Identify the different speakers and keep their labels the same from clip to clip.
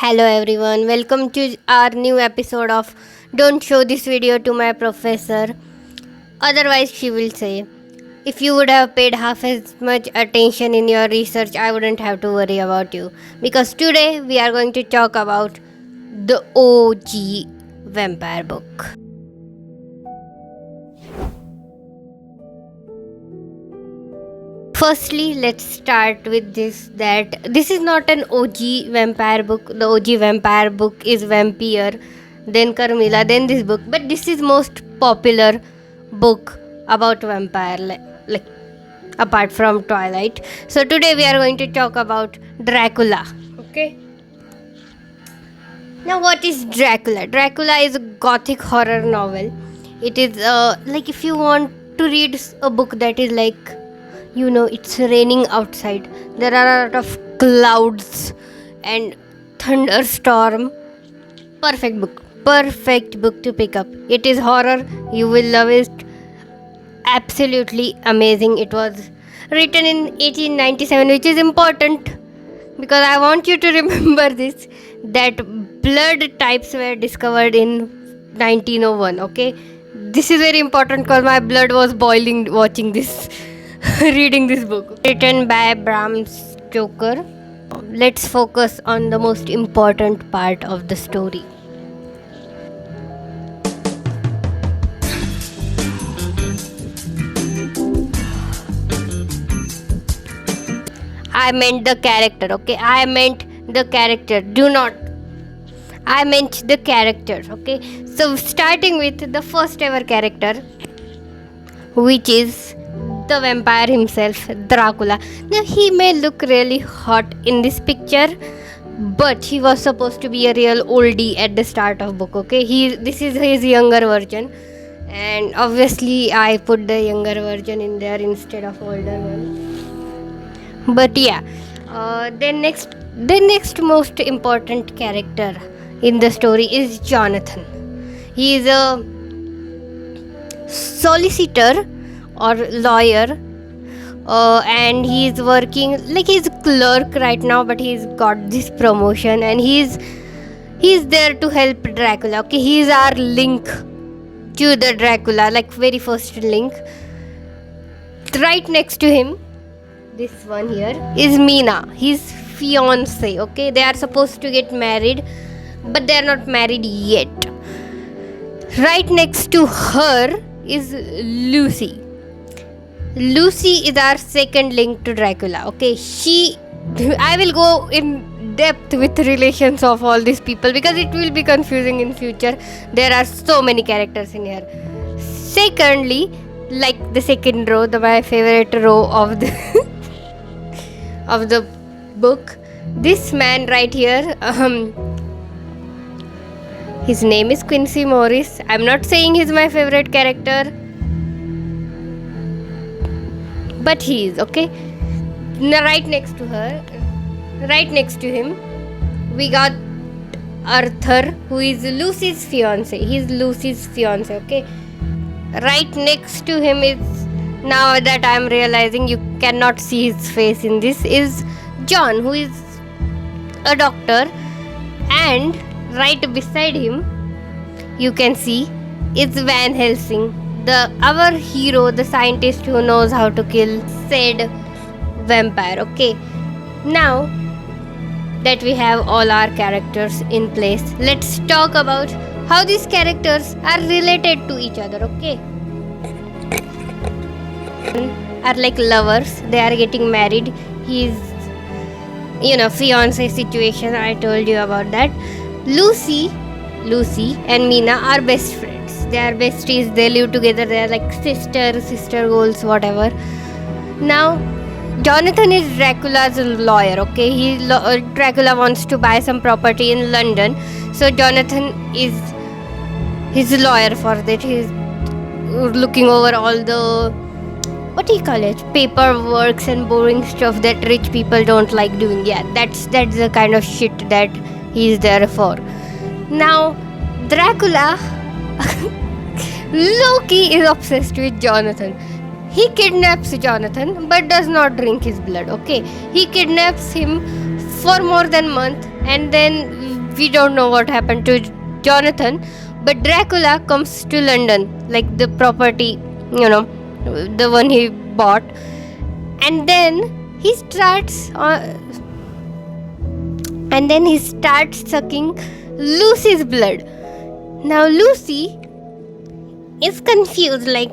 Speaker 1: Hello everyone, welcome to our new episode of Don't Show This Video to My Professor. Otherwise, she will say, if you would have paid half as much attention in your research, I wouldn't have to worry about you. Because today we are going to talk about the OG vampire book. Firstly, let's start with that this is not an OG vampire book. The OG vampire book is Vampire, then Carmilla, then this book. But this is most popular book about vampire, like apart from Twilight. So today we are going to talk about Dracula. Okay. Now, what is Dracula? Dracula is a gothic horror novel. It is like if you want to read a book that is like, it's raining outside, there are a lot of clouds and thunderstorm. Perfect book to pick up. It is horror, you will love it. Absolutely amazing. It was written in 1897, which is important because I want you to remember this, that blood types were discovered in 1901. Okay, this is very important because my blood was boiling watching this reading this book. Written by Bram Stoker. Let's focus on the most important part of the story. I meant the character, okay? I meant the character. I meant the character, okay? So, starting with the first ever character, which is the vampire himself, Dracula. Now, he may look really hot in this picture, but he was supposed to be a real oldie at the start of book, okay? This is his younger version, and obviously I put the younger version in there instead of older one. But yeah, the next most important character in the story is Jonathan. He is a solicitor or lawyer, and he's working like he's a clerk right now, but he's got this promotion and he's there to help Dracula. Okay, he's our link to the Dracula, like very first link. Right next to him, this one here is Mina, his fiance. Okay, they are supposed to get married, but they are not married yet. Right next to her is Lucy. Lucy is our second link to Dracula. Okay, I will go in depth with relations of all these people because it will be confusing in future. There are so many characters in here. Secondly, like the second row, my favorite row of the of the book, this man right here, his name is Quincy Morris. I'm not saying he's my favorite character, but he is, okay. Now, right next to him, we got Arthur, who is Lucy's fiance. He's Lucy's fiance, okay. Right next to him is, now that I'm realizing you cannot see his face in this, is John, who is a doctor, and right beside him you can see is Van Helsing, our hero, the scientist who knows how to kill said vampire. Okay, now that we have all our characters in place, let's talk about how these characters are related to each other. Okay, are like lovers, they are getting married. He's fiance situation, I told you about that. Lucy and Mina are best friends. They are besties, they live together, they are like sister goals, whatever. Now Jonathan is Dracula's lawyer. Okay, Dracula wants to buy some property in London, so Jonathan is his lawyer for that. He's looking over all the, what do you call it, paperwork and boring stuff that rich people don't like doing. Yeah, that's the kind of shit that he's there for. Now Dracula Loki is obsessed with Jonathan. He kidnaps Jonathan but does not drink his blood. Okay, he kidnaps him for more than a month And then we don't know what happened to Jonathan, but Dracula comes to London, like the property, the one he bought, and then he starts sucking Lucy's blood. Now Lucy is confused, like,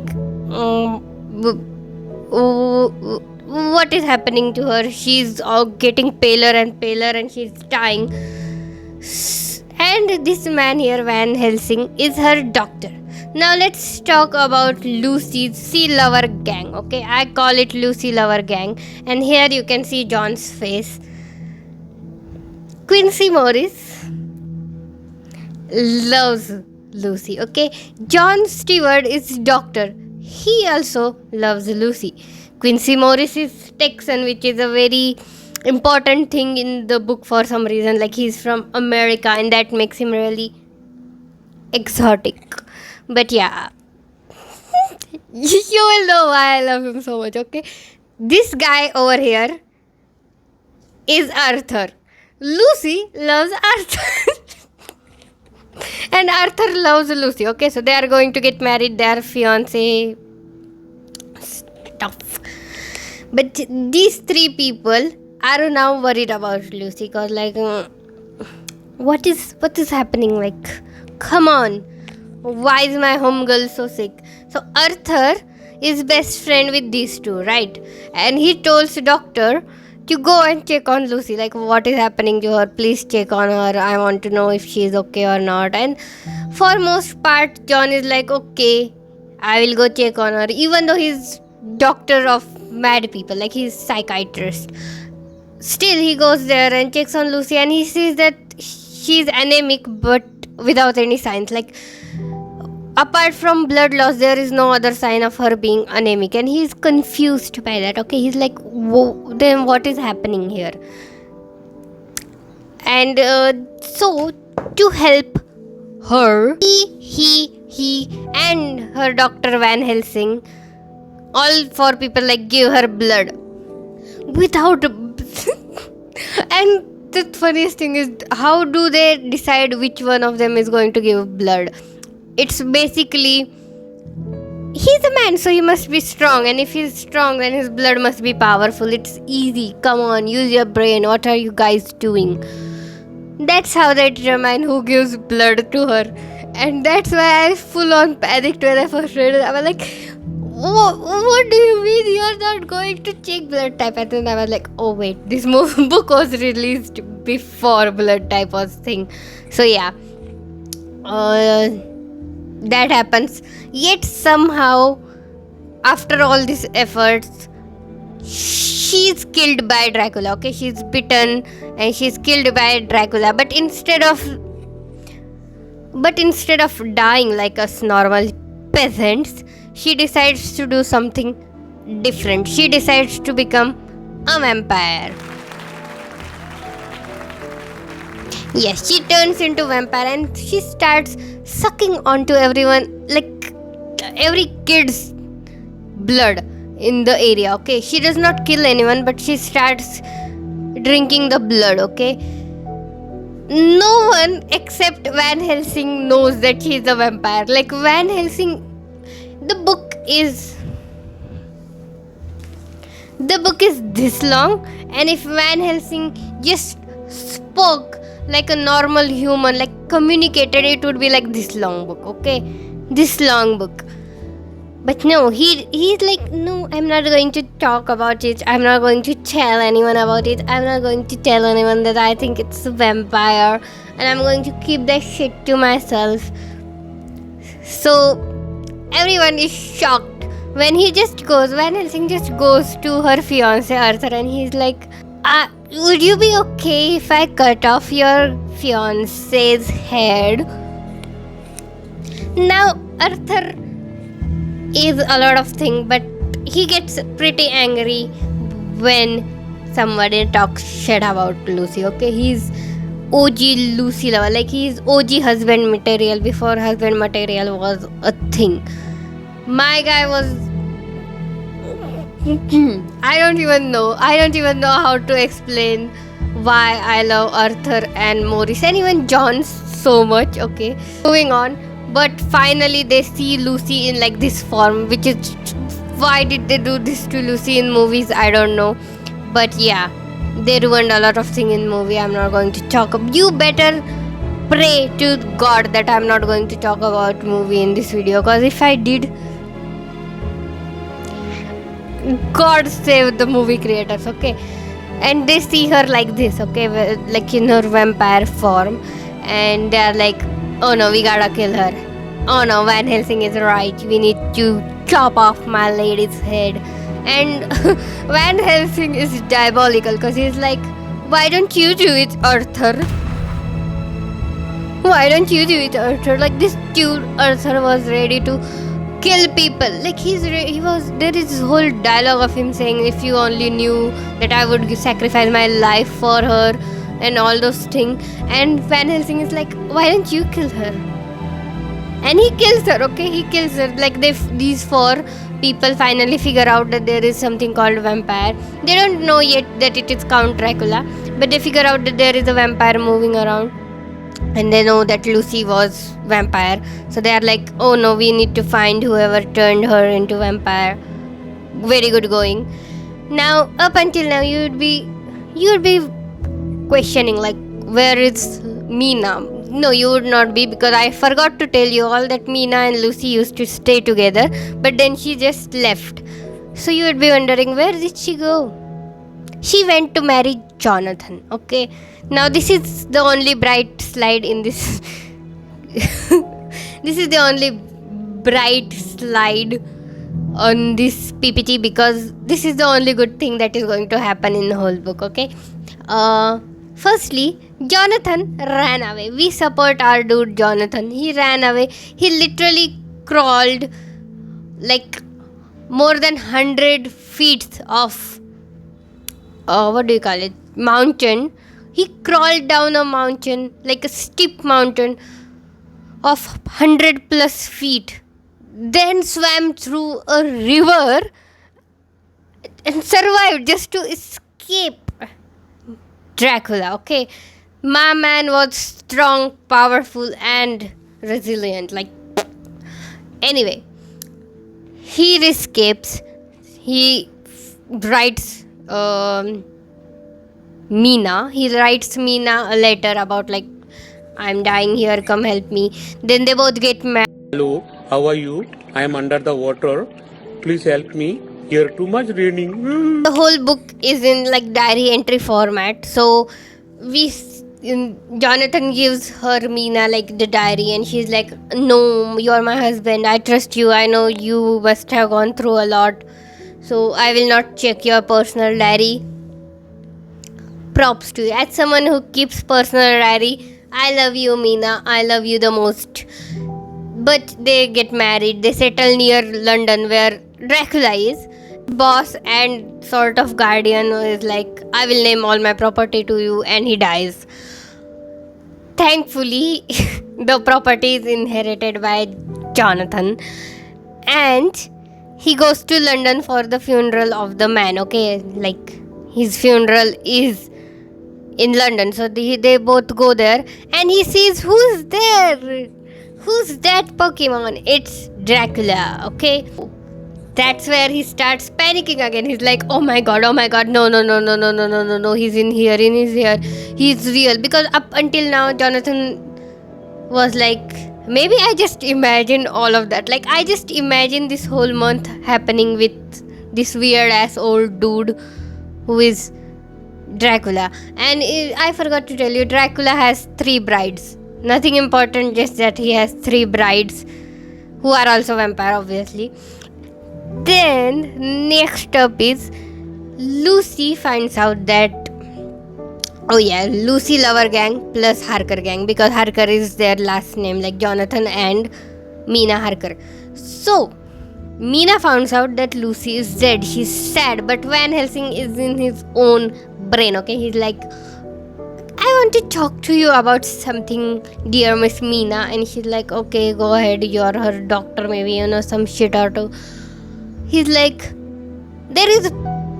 Speaker 1: what is happening to her? She's getting paler and paler, and she's dying. And this man here, Van Helsing, is her doctor. Now let's talk about Lucy's Sea Lover gang. Okay, I call it Lucy Lover gang, and here you can see John's face. Quincy Morris loves Lucy. Okay, John Stewart is doctor. He also loves Lucy. Quincy Morris is Texan, which is a very important thing in the book for some reason. Like, he's from America, and that makes him really exotic. But yeah, you will know why I love him so much. Okay, this guy over here is Arthur. Lucy loves Arthur. And Arthur loves Lucy. Okay, so they are going to get married. They are fiancé stuff. But these three people are now worried about Lucy, because, like, what is happening? Like, come on, why is my homegirl so sick? So Arthur is best friend with these two, right? And he tells the doctor to go and check on Lucy, like, what is happening to her, please check on her, I want to know if she is okay or not. And for most part, John is like, okay, I will go check on her, even though he's doctor of mad people, like, he's psychiatrist. Still, he goes there and checks on Lucy, and he sees that she's anemic but without any signs. Like, apart from blood loss, there is no other sign of her being anemic, and he's confused by that. Okay, he's like, whoa, then what is happening here? And so, to help her, he and her Dr. Van Helsing, all four people, like, give her blood without and the funniest thing is, how do they decide which one of them is going to give blood? It's basically, he's a man, so he must be strong, and if he's strong, then his blood must be powerful. It's easy. Come on, use your brain. What are you guys doing? That's how they determine who gives blood to her. And that's why I full on panicked when I first read it. I was like, what do you mean you're not going to check blood type? And then I was like, oh wait, this book was released before blood type was thing. So yeah, that happens. Yet somehow, after all these efforts, she's killed by Dracula. Okay, she's bitten and she's killed by Dracula. But instead of dying like us normal peasants, she decides to do something different. She decides to become a vampire. Yes, she turns into a vampire and she starts sucking onto everyone, like every kid's blood in the area. Okay, she does not kill anyone, but she starts drinking the blood. Okay, no one except Van Helsing knows that she is a vampire. Like, Van Helsing, the book is this long, and if Van Helsing just spoke like a normal human, like communicated, it would be like this long book. Okay, this long book. But no, he's like, no, I'm not going to talk about it. I'm not going to tell anyone about it. I'm not going to tell anyone that I think it's a vampire, and I'm going to keep that shit to myself. So everyone is shocked when Van Helsing just goes to her fiancé Arthur, and he's like, would you be okay if I cut off your fiancé's head? Now Arthur is a lot of things, but he gets pretty angry when somebody talks shit about Lucy. Okay, he's OG Lucy lover, like he's OG husband material before husband material was a thing. My guy was I don't even know how to explain why I love Arthur and Maurice and even John so much. Okay, moving on. But finally, they see Lucy in like this form, which is why did they do this to Lucy in movies? I don't know. But yeah, they ruined a lot of things in movie. I'm not going to talk. You better pray to God that I'm not going to talk about movie in this video, because if I did, God save the movie creators. Okay, and they see her like this. Okay, like in her vampire form, and they're like, oh no, we gotta kill her. Oh no, Van Helsing is right. We need to chop off my lady's head. And Van Helsing is diabolical because he's like, why don't you do it, Arthur? Why don't you do it, Arthur? Like this dude, Arthur was ready to kill people. Like he was. There is this whole dialogue of him saying, "If you only knew that I would sacrifice my life for her," and all those things. And Van Helsing is like, "Why don't you kill her?" And he kills her. Okay, he kills her. Like these four people finally figure out that there is something called vampire. They don't know yet that it is Count Dracula, but they figure out that there is a vampire moving around. And they know that Lucy was vampire, so they are like, oh no, we need to find whoever turned her into vampire. Very good going. Now up until now you would be questioning like, where is Mina? No, you would not be, because I forgot to tell you all that Mina and Lucy used to stay together, but then she just left. So you would be wondering, where did she go? She went to marry Jonathan. Okay, now this is the only bright slide in this. This is the only bright slide on this PPT, because this is the only good thing that is going to happen in the whole book. Okay, firstly, Jonathan ran away. We support our dude Jonathan. He ran away. He literally crawled like more than 100 feet of what do you call it? Mountain. He crawled down a mountain, like a steep mountain of 100 plus feet. Then swam through a river and survived just to escape Dracula. Okay, my man was strong, powerful, and resilient. Like, anyway, he escapes. He writes Mina. He writes Mina a letter about like, I'm dying here, come help me. Then they both get married.
Speaker 2: Hello, how are you? I am under the water. Please help me. Here too much raining.
Speaker 1: The whole book is in like diary entry format. So Jonathan gives her Mina like the diary, and she's like, no, you're my husband. I trust you. I know you must have gone through a lot. So I will not check your personal diary. Props to you. As someone who keeps personal diary, I love you, Mina. I love you the most. But they get married. They settle near London, where Dracula is. Boss and sort of guardian is like, I will name all my property to you, and he dies. Thankfully, the property is inherited by Jonathan, and he goes to London for the funeral of the man. Okay, like his funeral is in London, so they both go there, and he sees who's there. Who's that Pokemon? It's Dracula. Okay, that's where he starts panicking again. He's like, oh my god, no, he's in here, he's real. Because up until now, Jonathan was like, maybe I just imagined all of that. Like, I just imagined this whole month happening with this weird ass old dude who is Dracula. And I forgot to tell you, Dracula has 3 brides. Nothing important, just that he has 3 brides who are also vampire, obviously. Then next up is Lucy finds out that, oh yeah, Lucy lover gang plus Harker gang, because Harker is their last name, like Jonathan and Mina Harker. So Mina finds out that Lucy is dead. She's sad, but Van Helsing is in his own brain. Okay, he's like, I want to talk to you about something, dear Miss Mina. And she's like, okay, go ahead, you're her doctor, maybe, some shit or two. He's like, there is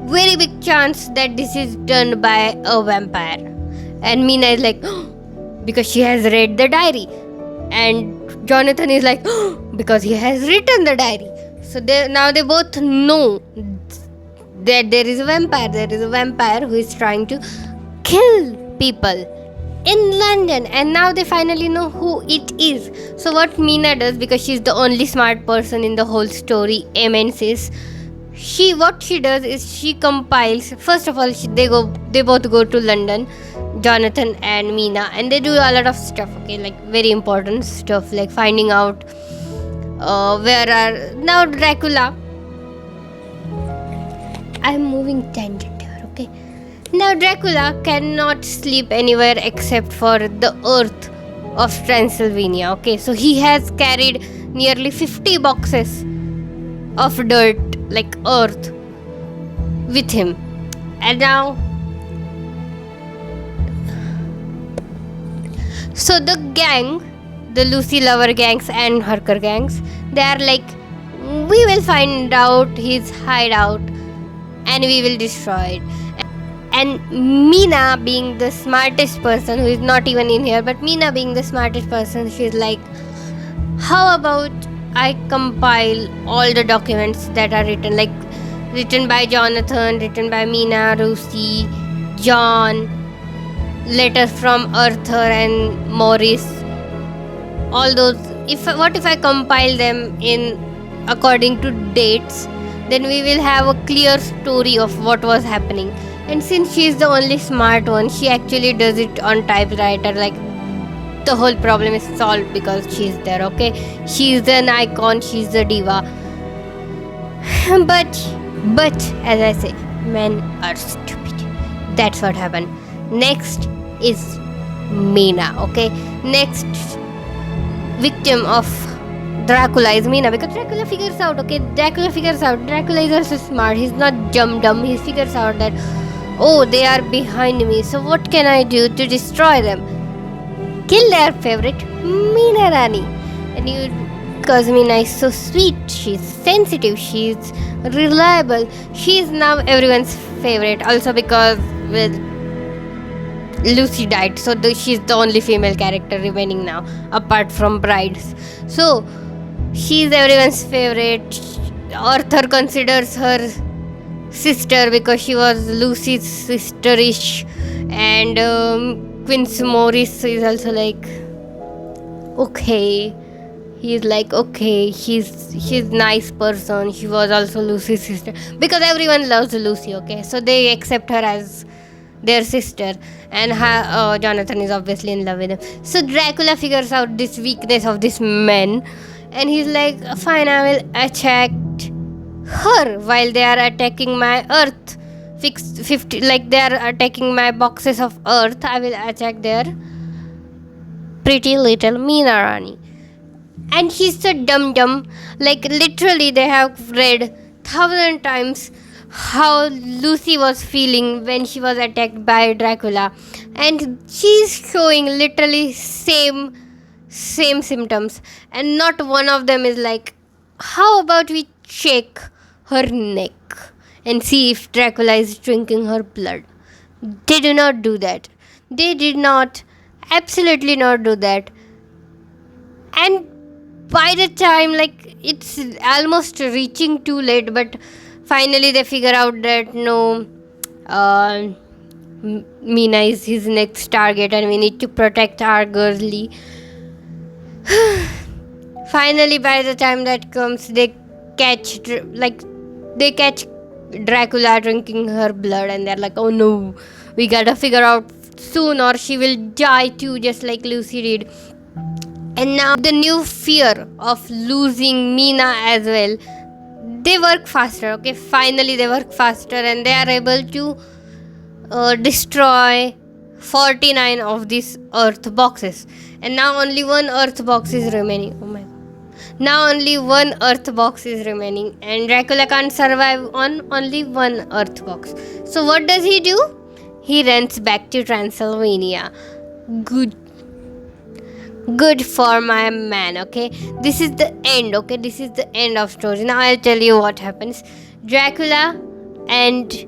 Speaker 1: very big chance that this is done by a vampire. And Mina is like, because she has read the diary. And Jonathan is like, because he has written the diary. So now they both know that there is a vampire. There is a vampire who is trying to kill people in London, and now they finally know who it is. So what Mina does, because she's the only smart person in the whole story, immenses. What she does is she compiles. First of all, they both go to London, Jonathan and Mina, and they do a lot of stuff. Okay, like very important stuff, like finding out where are now Dracula. I'm moving tangent here. Okay. Now Dracula cannot sleep anywhere except for the earth of Transylvania. Okay, so he has carried nearly 50 boxes of dirt, like earth, with him. And now, so the gang, the Lucy lover gangs and Harker gangs, they are like, we will find out his hideout and we will destroy it. And Mina, being the smartest person, who is not even in here, but Mina being the smartest person, she's like, how about I compile all the documents that are written by Jonathan, written by Mina, Lucy, John, letters from Arthur and Maurice, all those. What if I compile them in according to dates? Then we will have a clear story of what was happening. And since she is the only smart one, she actually does it on typewriter. Like, the whole problem is solved because she is there. Okay, she is an icon. She is a diva. but as I say, men are stupid. That's what happened. Next is Mina. Okay, next victim of Dracula is Mina, because Dracula figures out. Dracula is also smart. He's not dumb. He figures out that, oh, they are behind me, so what can I do to destroy them? Kill their favorite, Meena Rani. Because Meena is so sweet, she's sensitive, she's reliable, she's now everyone's favorite. Also because, well, Lucy died, so she's the only female character remaining now, apart from brides. So she's everyone's favorite. Arthur considers her sister because she was Lucy's sister-ish, and Quince Morris is also like, okay. He's like, okay, she's nice person. She was also Lucy's sister, because everyone loves Lucy. Okay, so they accept her as their sister, and Jonathan is obviously in love with him. So Dracula figures out this weakness of this man, and he's like, fine, I will attack her while they are attacking my earth. 50, like they are attacking my boxes of earth. I will attack their pretty little Meena Rani. And she's so dumb. Like, literally, they have read 1,000 times how Lucy was feeling when she was attacked by Dracula, and she's showing literally same symptoms, and not one of them is like, how about we check her neck and see if Dracula is drinking her blood. They do not do that. They did not, absolutely not do that. And by the time, like, it's almost reaching too late, but finally they figure out that no, Mina is his next target and we need to protect our girlie. Finally, by the time that comes, they catch Dracula drinking her blood, and they're like, oh no, we gotta figure out soon or she will die too, just like Lucy did. And now the new fear of losing Mina as well, they work faster. Okay, finally they work faster, and they are able to destroy 49 of these earth boxes, and now only one earth box is remaining. Oh my god. Now only one earth box is remaining, and Dracula can't survive on only one earth box. So what does he do? He runs back to Transylvania. Good for my man. Okay, this is the end. Okay, this is the end of story. Now I'll tell you what happens. Dracula and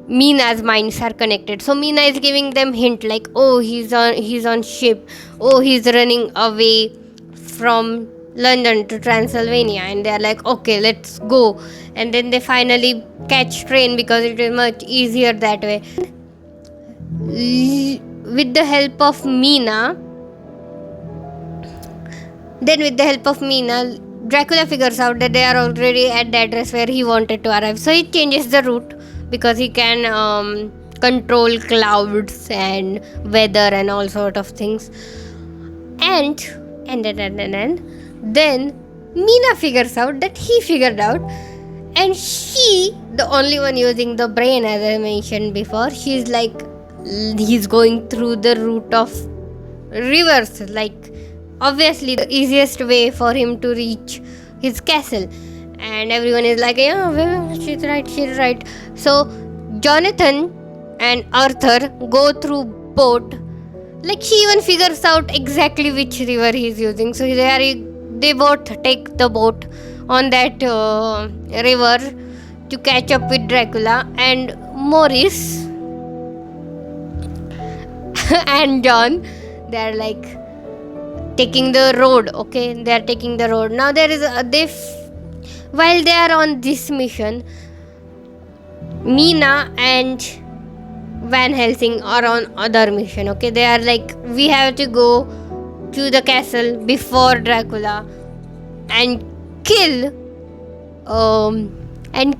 Speaker 1: Mina's minds are connected. So Mina is giving them hint like, oh, he's on ship, oh, he's running away from London to Transylvania, and they're like, okay, let's go. And then they finally catch train because it is much easier that way. With the help of Mina, Dracula figures out that they are already at the address where he wanted to arrive. So he changes the route because he can control clouds and weather and all sort of things. And then Mina figures out that he figured out, and she, the only one using the brain, as I mentioned before, she's like, he's going through the route of rivers, like obviously the easiest way for him to reach his castle. And everyone is like, yeah, she's right. So Jonathan and Arthur go through boat. Like, she even figures out exactly which river he's using. So they both take the boat on that river to catch up with Dracula. And Maurice and John, they're like taking the road. Okay, they're taking the road. Now there is while they are on this mission, Mina and Van Helsing are on other mission. Okay, they are like, we have to go to the castle before Dracula and kill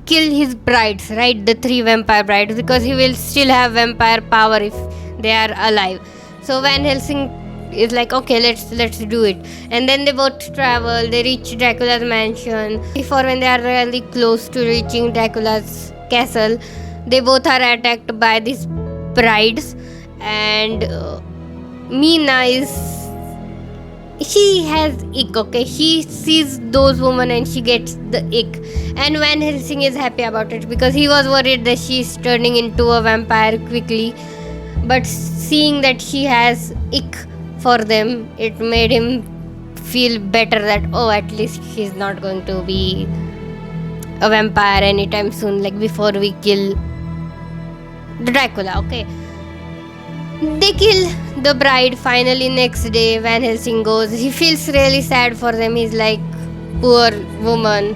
Speaker 1: his brides, right? The 3 vampire brides, because he will still have vampire power if they are alive. So Van Helsing is like, okay, let's do it. And then they both travel. They reach Dracula's mansion. Before, when they are really close to reaching Dracula's castle, they both are attacked by these brides. And Mina she has ick. Okay, she sees those women and she gets the ick. And Van Helsing is happy about it because he was worried that she's turning into a vampire quickly. But seeing that she has ick for them, it made him feel better that, oh, at least she's not going to be a vampire anytime soon, like before we kill Dracula. Okay, they kill the bride. Finally, next day, Van Helsing goes. He feels really sad for them. He's like, poor woman.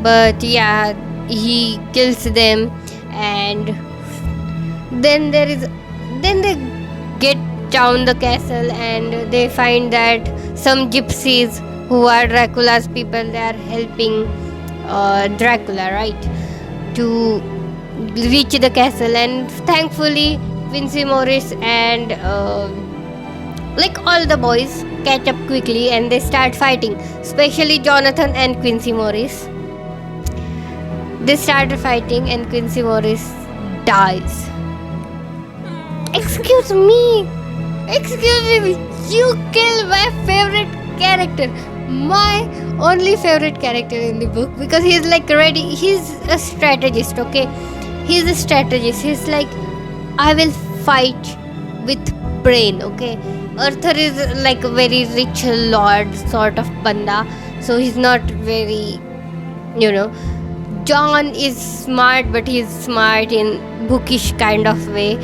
Speaker 1: But yeah, he kills them. And then they get down the castle, and they find that some gypsies who are Dracula's people, they are helping Dracula, right, to reach the castle. And thankfully Quincy Morris and like all the boys catch up quickly, and they start fighting, especially Jonathan and Quincy Morris. They start fighting and Quincy Morris dies. Excuse me, you killed my favorite character, my only favorite character in the book, because he's like ready. He's a strategist. Okay, he's a strategist. He's like, I will fight with brain. Okay, Arthur is like a very rich lord sort of banda, so he's not very, John is smart, but he's smart in bookish kind of way,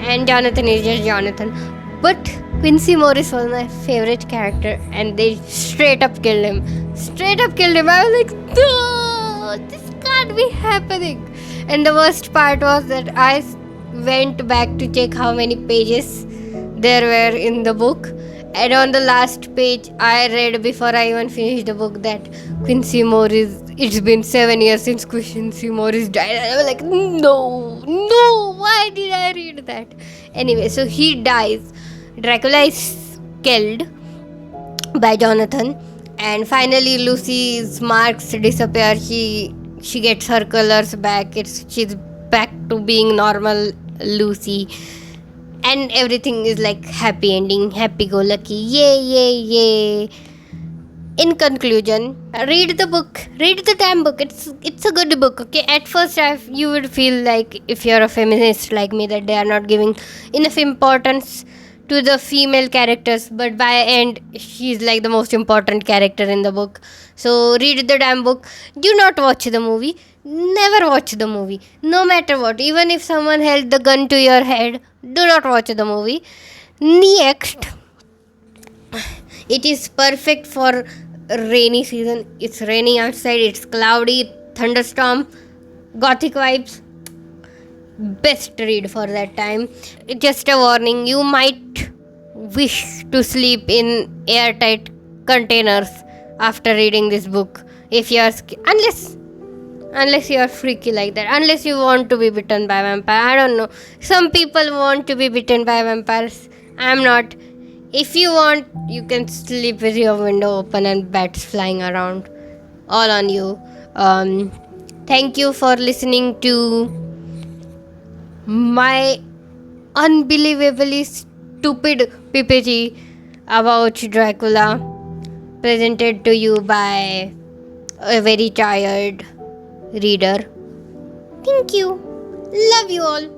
Speaker 1: and Jonathan is just Jonathan. But Quincy Morris was my favorite character, and they straight up killed him. I was like, no, this can't be happening. And the worst part was that I went back to check how many pages there were in the book, and on the last page I read, before I even finished the book, that Quincy Morris, it's been 7 years since Quincy Morris died. And I was like, no, why did I read that? Anyway, so he dies. Dracula is killed by Jonathan, and finally Lucy's marks disappear. She gets her colors back. She's back to being normal Lucy, and everything is like happy ending, happy-go-lucky. Yay! In conclusion, read the damn book. It's a good book. Okay, at first you would feel like, if you're a feminist like me, that they are not giving enough importance to the female characters, but by end she's like the most important character in the book. So read the damn book. Do not watch the movie. Never watch the movie, no matter what. Even if someone held the gun to your head, do not watch the movie. Next, it is perfect for rainy season. It's raining outside, it's cloudy, thunderstorm, gothic vibes. Best read for that time. Just a warning, you might wish to sleep in airtight containers after reading this book. If you are unless you are freaky like that, unless you want to be bitten by vampire. I don't know, some people want to be bitten by vampires. I'm not. If you want, you can sleep with your window open and bats flying around. All on you. Thank you for listening to my unbelievably stupid PPT about Dracula, presented to you by a very tired reader. Thank you. Love you all.